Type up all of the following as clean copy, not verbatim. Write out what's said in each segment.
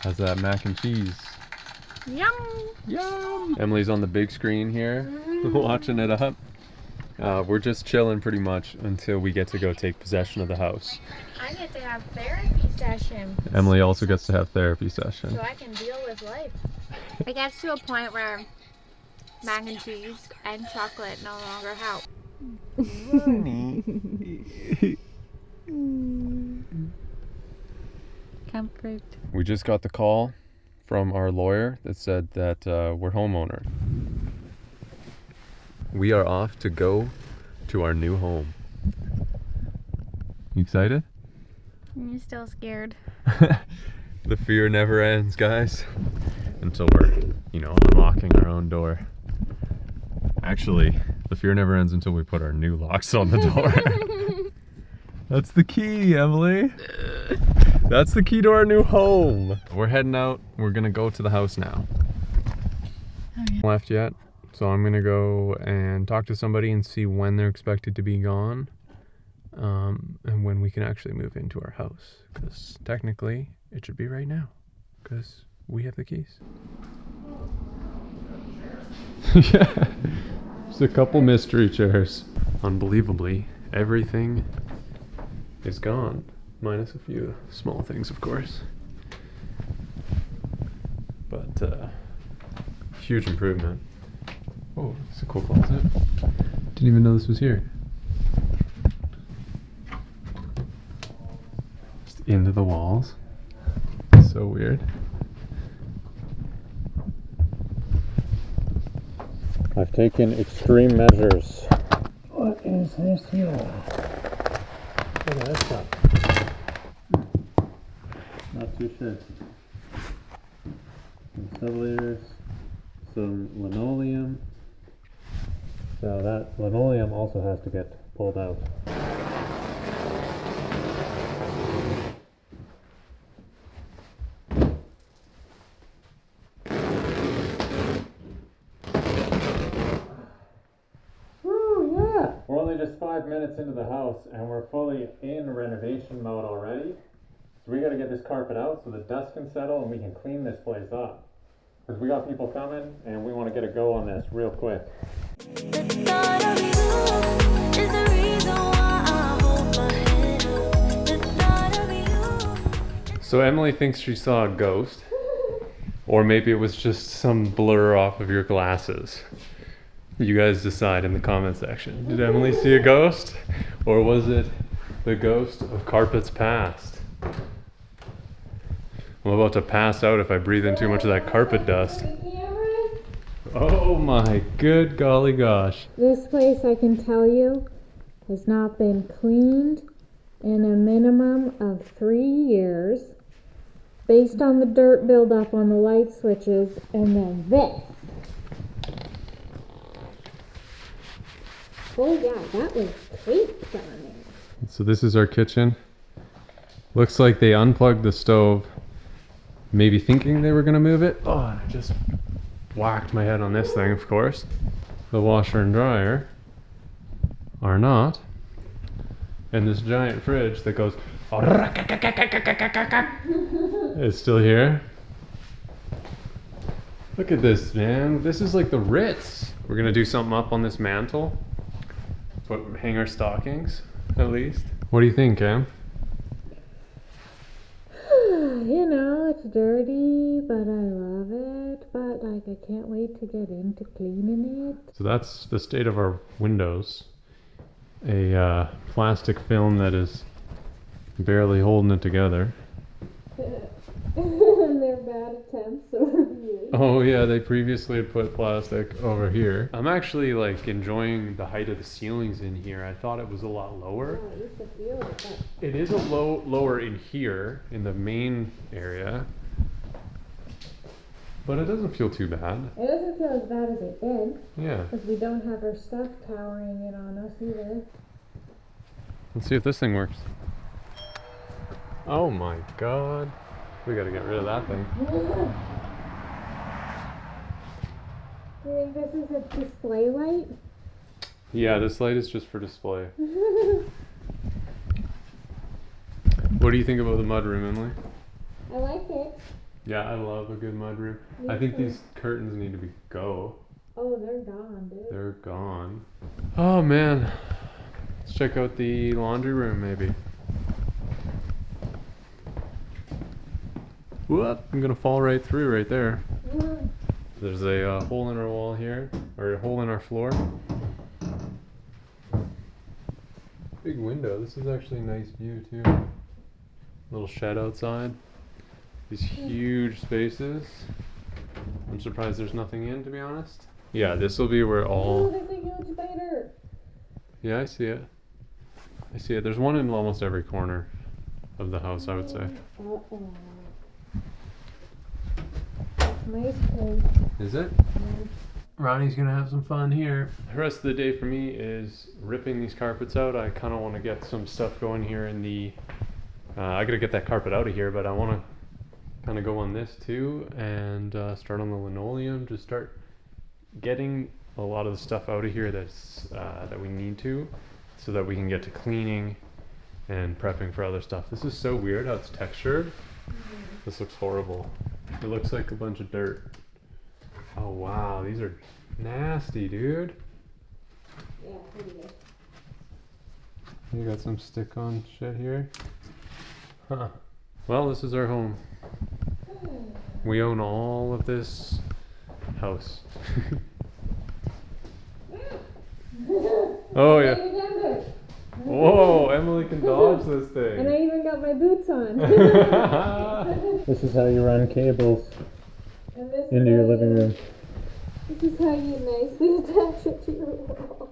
How's that mac and cheese? Yum! Yum! Emily's on the big screen here, watching it up. We're just chilling pretty much until we get to go take possession of the house. I get to have therapy session. Emily also gets to have therapy session. So I can deal with life. It gets to a point where mac and cheese and chocolate no longer help. Comfort. We just got the call from our lawyer that said that we're homeowner. We are off to go to our new home. You excited? You're still scared. The fear never ends, guys. Until we're, unlocking our own door. Actually, the fear never ends until we put our new locks on the door. That's the key, Emily. That's the key to our new home. We're heading out. We're gonna go to the house now. Okay. Left yet, so I'm gonna go and talk to somebody and see when they're expected to be gone, and when we can actually move into our house. Because technically, it should be right now, because we have the keys. Yeah, just a couple mystery chairs. Unbelievably, everything is gone, minus a few small things, of course. But huge improvement. Oh, it's a cool closet. Didn't even know this was here. Just into the walls. So weird. I've taken extreme measures. What is this here? Look at that stuff. Not too sure. Some sublators, some linoleum. So that linoleum also has to get pulled out. We're only just 5 minutes into the house and we're fully in renovation mode already. So we gotta get this carpet out so the dust can settle and we can clean this place up. Because we got people coming and we want to get a go on this real quick. The thought of you is the reason why I hold my head up. The thought of you. So Emily thinks she saw a ghost. Or maybe it was just some blur off of your glasses. You guys decide in the comment section. Did Emily see a ghost? Or was it the ghost of carpets past? I'm about to pass out if I breathe in too much of that carpet dust. Oh my good golly gosh. This place, I can tell you, has not been cleaned in a minimum of 3 years, based on the dirt buildup on the light switches, and then this. Oh yeah, that was taped on there. So this is our kitchen. Looks like they unplugged the stove, maybe thinking they were gonna move it. Oh, and I just whacked my head on this thing, of course. The washer and dryer are not. And this giant fridge that goes is still here. Look at this, man. This is like the Ritz. We're gonna do something up on this mantle. Hang our stockings, at least. What do you think, Em? You know, it's dirty, but I love it. But like, I can't wait to get into cleaning it. So that's the state of our windows. A plastic film that is barely holding it together. And they're bad attempts over the years. Oh yeah, they previously had put plastic over here. I'm actually like enjoying the height of the ceilings in here. I thought it was a lot lower. Oh, I used to feel it, but It is a lower in here, in the main area. But it doesn't feel too bad. it doesn't feel as bad as it did, Yeah. because we don't have our stuff towering in on us either. Let's see if this thing works. Oh my god. We gotta get rid of that thing. Do you think this is a display light? Yeah, this light is just for display. What do you think about the mudroom, Emily? I like it. Yeah, I love a good mudroom. Me I think too. these curtains need to go. Oh, they're gone, dude. They're gone. Oh man. Let's check out the laundry room maybe. Whoop, I'm gonna fall right through right there. There's a hole in our wall here, or a hole in our floor. Big window. This is actually a nice view too. Little shed outside. These huge spaces. I'm surprised there's nothing in, to be honest. Yeah, this will be where Oh, all. there's a huge spider. Yeah, I see it. I see it. There's one in almost every corner of the house, I would say. Uh-oh. Nice place. Is it? Ronnie's gonna have some fun here. The rest of the day for me is ripping these carpets out. I kind of want to get some stuff going here in the. I gotta get that carpet out of here, but I want to kind of go on this too and start on the linoleum. Just start getting a lot of the stuff out of here that's that we need to, so that we can get to cleaning and prepping for other stuff. This is so weird how it's textured. This looks horrible. It looks like a bunch of dirt. Oh wow, these are nasty, dude. Yeah, pretty good. You got some stick-on shit here. Huh. Well, this is our home. We own all of this house. Oh yeah. Whoa, Emily can dodge this And I thing. even got my boots on. This is how you run cables And this is into your how living you- room. This is how you nicely attach it to your wall.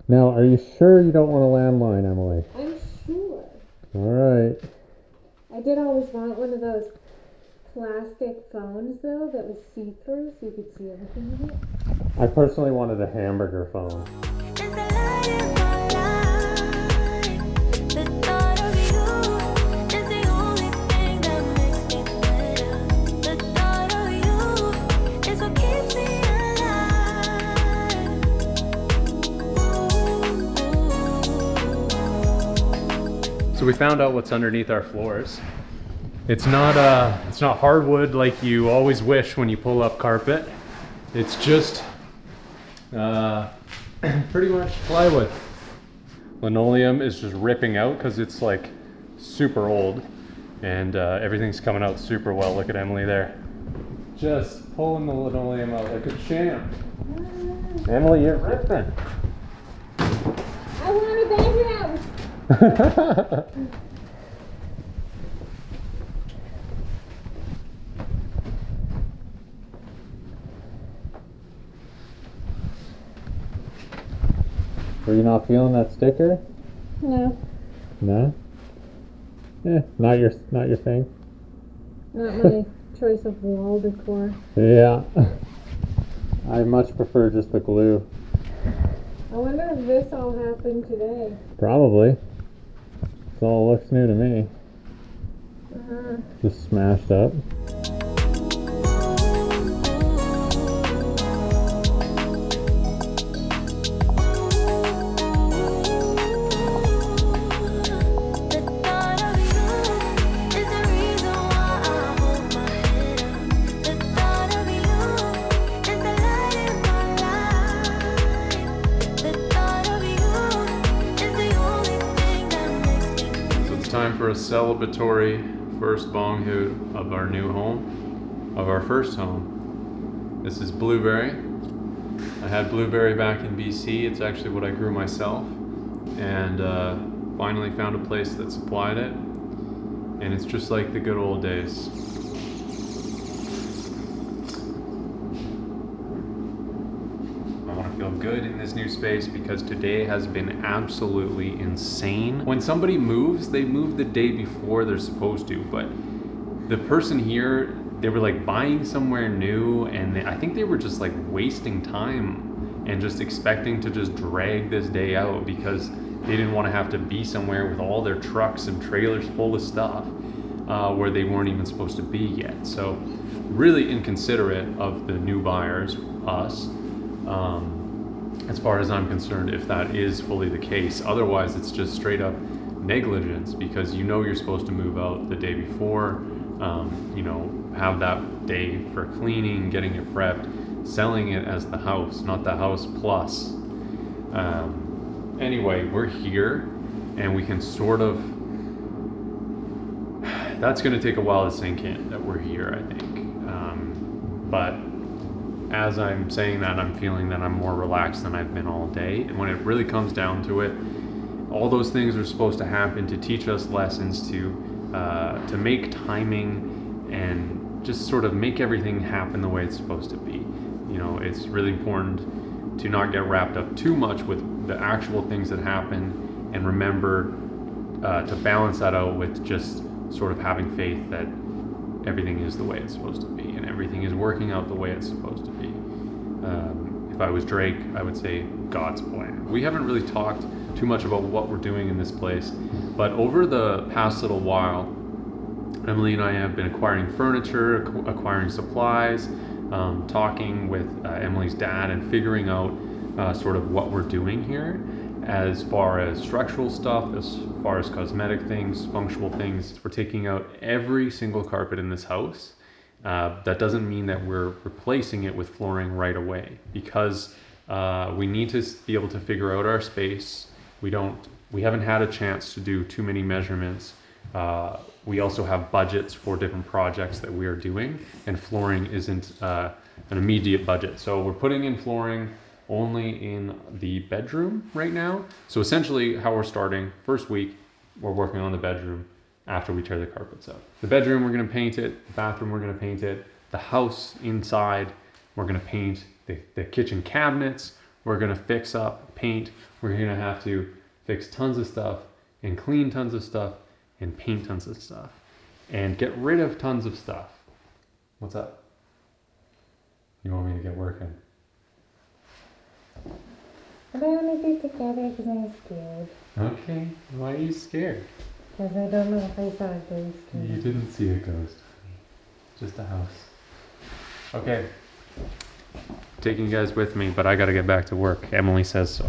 Now, are you sure you don't want a landline, Emily? I'm sure. All right. I did always want one of those plastic phones though that was see-through so you could see everything in it. I personally wanted a hamburger phone. It's the light in my life. The thought of you is the only thing that makes me better. The thought of you is what keeps me alive. So we found out what's underneath our floors. It's not hardwood like you always wish when you pull up carpet. It's just pretty much plywood. Linoleum is just ripping out because it's like super old, and everything's coming out super well. Look at Emily there, just pulling the linoleum out like a champ. Emily, you're ripping. I want a baby house. Were you not feeling that sticker? No, No. Not your thing. not my choice of wall decor. Yeah. I much prefer just the glue. I wonder if this all happened today. Probably. It all looks new to me. Uh-huh. Just smashed up. The thought of you is the reason why I hold my head up. The thought of you is the light in my life. The thought of you is the only thing that makes me So it's time for a celebratory first bong hit of our new home, of our first home. This is blueberry. I had blueberry back in BC. It's actually what I grew myself, and finally found a place that supplied it, and it's just like the good old days. I want to feel good in this new space because today has been absolutely insane. When somebody moves, they move the day before they're supposed to, but the person here, they were like buying somewhere new, and I think they were just like wasting time and just expecting to just drag this day out because they didn't want to have to be somewhere with all their trucks and trailers full of stuff where they weren't even supposed to be yet. So really inconsiderate of the new buyers, us, as far as I'm concerned, if that is fully the case. Otherwise, it's just straight up negligence because you know you're supposed to move out the day before. you know, have that day for cleaning, getting it prepped, selling it as the house, not the house plus. Anyway, we're here, and we can sort of, that's going to take a while to sink in that we're here, I think. But as I'm saying that, I'm feeling that I'm more relaxed than I've been all day. And when it really comes down to it, all those things are supposed to happen to teach us lessons, to make timing and just sort of make everything happen the way it's supposed to be. You know, it's really important to not get wrapped up too much with the actual things that happen, and remember to balance that out with just sort of having faith that everything is the way it's supposed to be and everything is working out the way it's supposed to be. If I was Drake, I would say God's plan. We haven't really talked too much about what we're doing in this place, but over the past little while, Emily and I have been acquiring furniture, acquiring supplies, talking with Emily's dad, and figuring out sort of what we're doing here as far as structural stuff, as far as cosmetic things, functional things. We're taking out every single carpet in this house. That doesn't mean that we're replacing it with flooring right away, because we need to be able to figure out our space. We haven't had a chance to do too many measurements. We also have budgets for different projects that we are doing, and flooring isn't an immediate budget. So we're putting in flooring only in the bedroom right now. So essentially how we're starting, first week, we're working on the bedroom after we tear the carpets out. The bedroom, we're gonna paint it. The bathroom, we're gonna paint it. The house inside, we're gonna paint. The kitchen cabinets, we're gonna fix up, paint. We're gonna have to fix tons of stuff and clean tons of stuff and paint tons of stuff and get rid of tons of stuff. What's up? You want me to get working? I don't want to do it together because I'm scared. Okay, why are you scared? Because I don't know if I saw a ghost. You didn't see a ghost, just a house. Okay, taking you guys with me, but I gotta get back to work. Emily says so.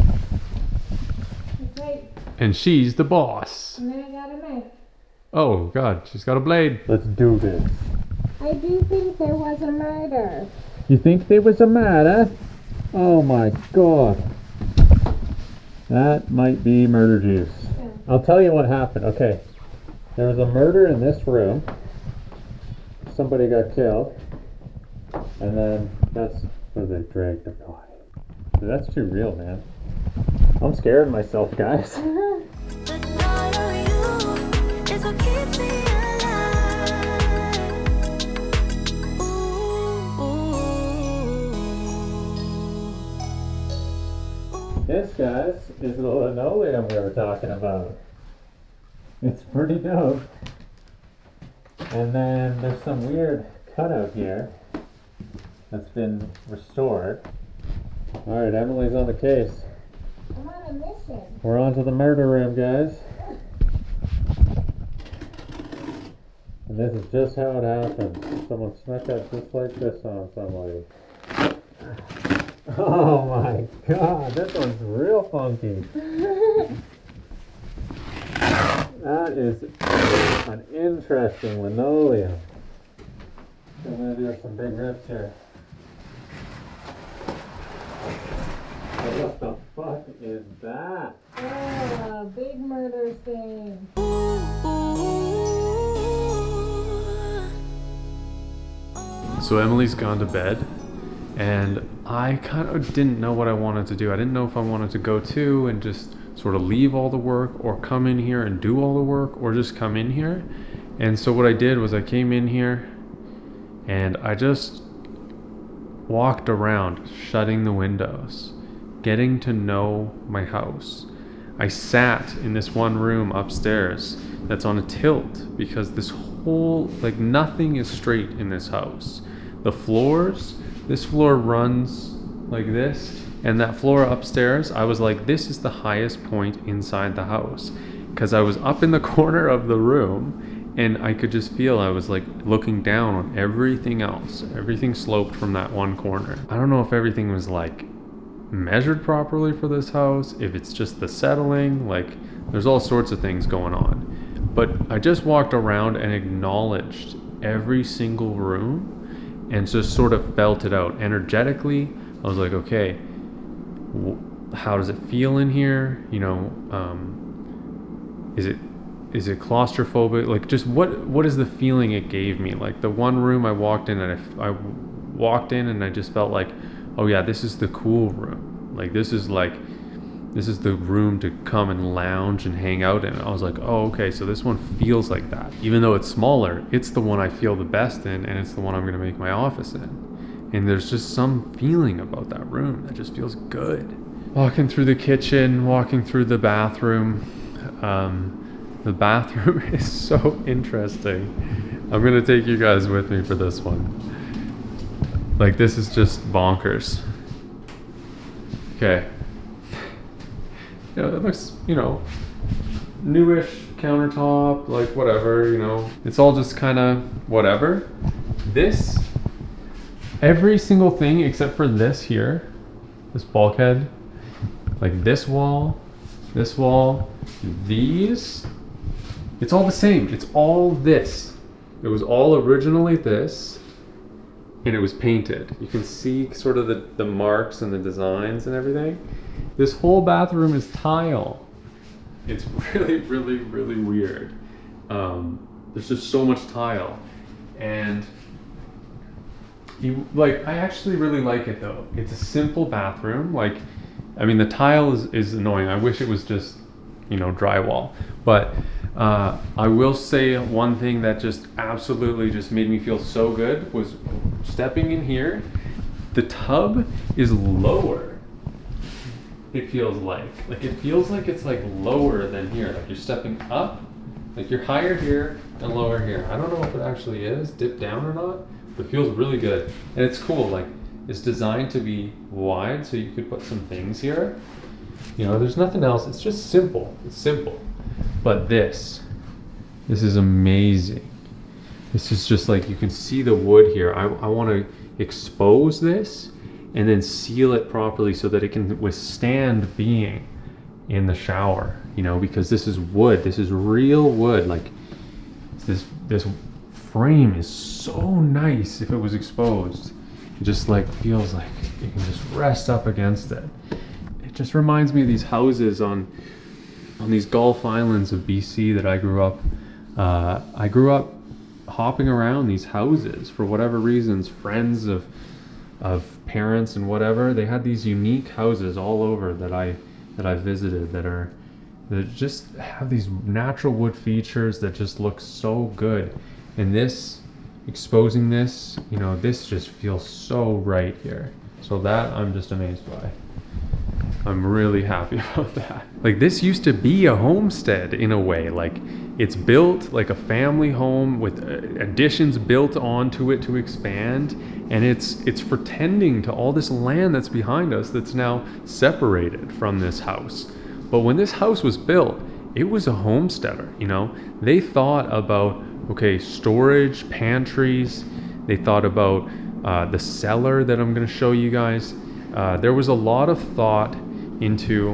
That's right. And she's the boss. And then I got a knife. Oh God, she's got a blade. Let's do this. I do think there was a murder. You think there was a murder? Oh my God. That might be murder juice. Yeah. I'll tell you what happened. Okay, there was a murder in this room. Somebody got killed, and then that's where they dragged the body. That's too real, man. I'm scared of myself, guys. The thought of you is what keeps me alive. Ooh. This, guys, is the linoleum we were talking about. It's pretty dope. And then there's some weird cutout here that's been restored. Alright, Emily's on the case. I'm on a mission. We're on to the murder room, guys. And this is just how it happened. Someone snuck up just like this on somebody. Oh my God, this one's real funky. That is an interesting linoleum. I'm gonna do some big rips here. What the fuck is that? Oh, a big murder thing. So Emily's gone to bed, and I kind of didn't know what I wanted to do. I didn't know if I wanted to go to and just sort of leave all the work, or come in here and do all the work, or just come in here. And so what I did was I came in here and I just walked around, shutting the windows, getting to know my house. I sat in this one room upstairs that's on a tilt, because this whole, like, nothing is straight in this house. The floors, this floor runs like this, and that floor upstairs, I was like, this is the highest point inside the house, because I was up in the corner of the room and I could just feel, I was like looking down on everything else. Everything sloped from that one corner. I don't know if everything was like measured properly for this house, if it's just the settling, like there's all sorts of things going on. But I just walked around and acknowledged every single room and just sort of felt it out energetically. I was like, okay, how does it feel in here? You know, is it claustrophobic? Like, just what is the feeling it gave me? Like the one room I walked in, and I walked in and I just felt like, oh yeah, this is the cool room. Like this is the room to come and lounge and hang out in. I was like, oh, okay, so this one feels like that. Even though it's smaller, it's the one I feel the best in, and it's the one I'm going to make my office in. And there's just some feeling about that room that just feels good. Walking through the kitchen, walking through the bathroom. The bathroom is so interesting. I'm going to take you guys with me for this one. Like, this is just bonkers. Okay. You know, it looks, you know, newish countertop, like whatever, you know. It's all just kind of whatever. This, every single thing except for this here, this bulkhead, like this wall, these, it's all the same. It's all this. It was all originally this, and it was painted. You can see sort of the marks and the designs and everything. This whole bathroom is tile. It's really, really, really weird. There's just so much tile. And I actually really like it though. It's a simple bathroom. Like, I mean, the tile is annoying. I wish it was just, you know, drywall. But I will say one thing that just absolutely just made me feel so good was stepping in here. The tub is lower. It feels like it feels like it's like lower than here. Like you're stepping up, like you're higher here and lower here. I don't know if it actually is dip down or not, but it feels really good. And it's cool. Like, it's designed to be wide, so you could put some things here. You know, there's nothing else. It's just simple. It's simple. But this is amazing. This is just like, you can see the wood here. I want to expose this and then seal it properly so that it can withstand being in the shower, you know, because this is wood. This is real wood. Like, this frame is so nice if it was exposed. It just like feels like you can just rest up against it. It just reminds me of these houses on these Gulf islands of BC that I grew up. I grew up hopping around these houses for whatever reasons. Friends of parents and whatever, they had these unique houses all over that I visited that just have these natural wood features that just look so good. And this, exposing this, you know, this just feels so right here. So that I'm just amazed by. I'm really happy about that. Like, this used to be a homestead in a way. Like, it's built like a family home with additions built onto it to expand, and it's for tending to all this land that's behind us that's now separated from this house. But when this house was built, it was a homesteader, you know. They thought about, okay, storage, pantries. They thought about the cellar that I'm going to show you guys. There was a lot of thought into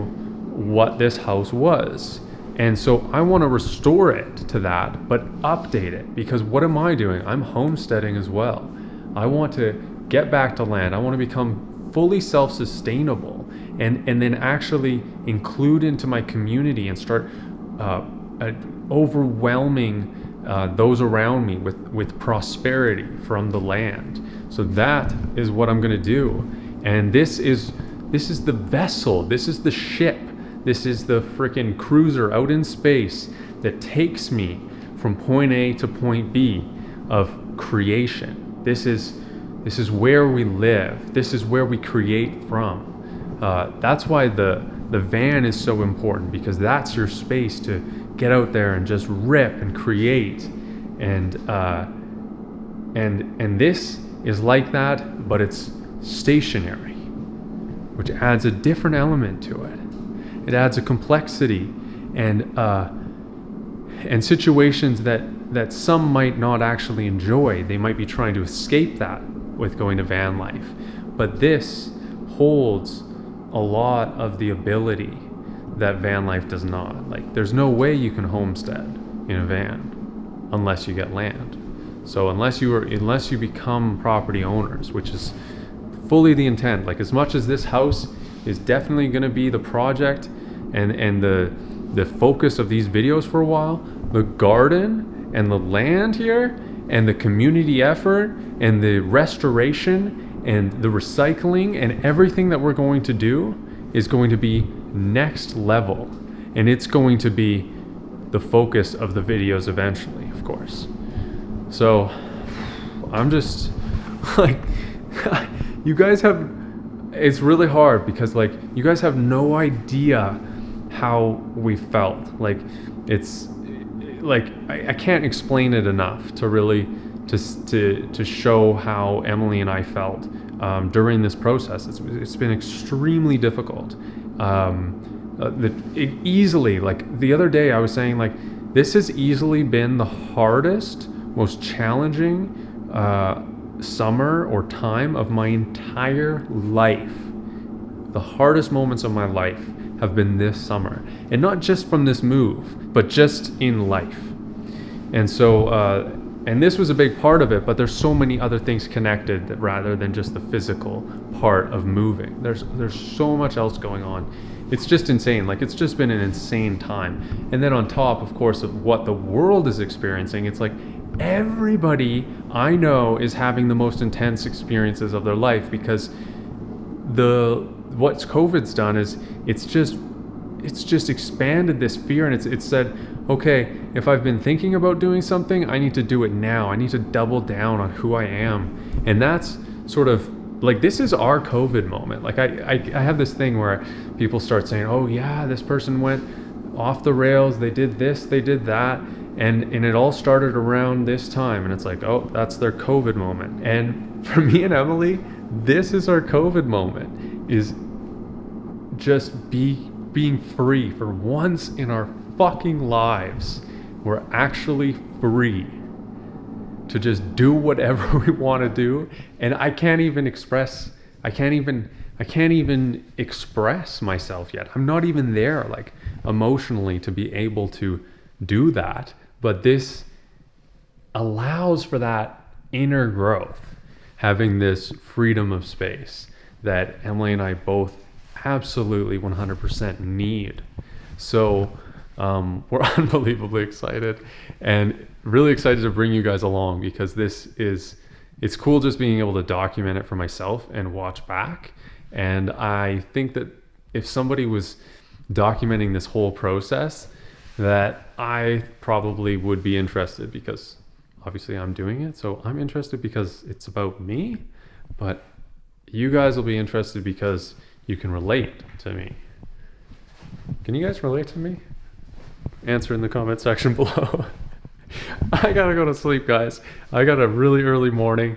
what this house was. And so I want to restore it to that, but update it, because what am I doing? I'm homesteading as well. I want to get back to land. I want to become fully self-sustainable and then actually include into my community and start overwhelming those around me with prosperity from the land. So that is what I'm going to do. And this is the vessel. This is the ship. This is the freaking cruiser out in space that takes me from point A to point B of creation. This is where we live. This is where we create from. That's why the van is so important, because that's your space to get out there and just rip and create. And this is like that, but it's stationary, which adds a different element to it. It adds a complexity and situations that some might not actually enjoy. They might be trying to escape that with going to van life. But this holds a lot of the ability that van life does not. Like, there's no way you can homestead in a van unless you get land. So unless you become property owners, which is fully the intent, like as much as this house is definitely going to be the project and the focus of these videos for a while, the garden and the land here and the community effort and the restoration and the recycling and everything that we're going to do is going to be next level, and it's going to be the focus of the videos eventually, of course. So I'm just like, you guys have, it's really hard because like you guys have no idea how we felt. Like it's like I can't explain it enough to really to show how Emily and I felt during this process. It's been extremely difficult. Easily, like the other day I was saying, like this has easily been the hardest, most challenging summer or time of my entire life. The hardest moments of my life have been this summer, and not just from this move, but just in life. And so and this was a big part of it, but there's so many other things connected that rather than just the physical part of moving. There's so much else going on. It's just insane. Like it's just been an insane time. And then on top, of course, of what the world is experiencing, it's like everybody I know is having the most intense experiences of their life, because what COVID's done is it's just expanded this fear, and it's said, okay, if I've been thinking about doing something, I need to do it now. I need to double down on who I am. And that's sort of like, this is our COVID moment. Like I have this thing where people start saying, oh yeah, this person went off the rails, they did this, they did that, and it all started around this time, and it's like, oh, that's their COVID moment. And for me and Emily, this is our COVID moment, is just being free for once in our fucking lives. We're actually free to just do whatever we want to do, and I can't even express myself yet. I'm not even there, like emotionally, to be able to do that. But this allows for that inner growth, having this freedom of space that Emily and I both absolutely 100% need. So we're unbelievably excited, and really excited to bring you guys along, because it's cool just being able to document it for myself and watch back. And I think that if somebody was documenting this whole process, that I probably would be interested, because obviously I'm doing it. So I'm interested because it's about me, but you guys will be interested because you can relate to me. Can you guys relate to me? Answer in the comment section below. I gotta go to sleep, guys. I got a really early morning.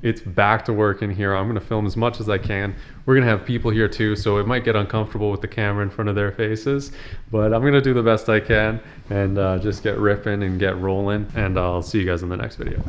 It's back to work in here. I'm gonna film as much as I can. We're gonna have people here too, so it might get uncomfortable with the camera in front of their faces, but I'm gonna do the best I can and just get ripping and get rolling, and I'll see you guys in the next video.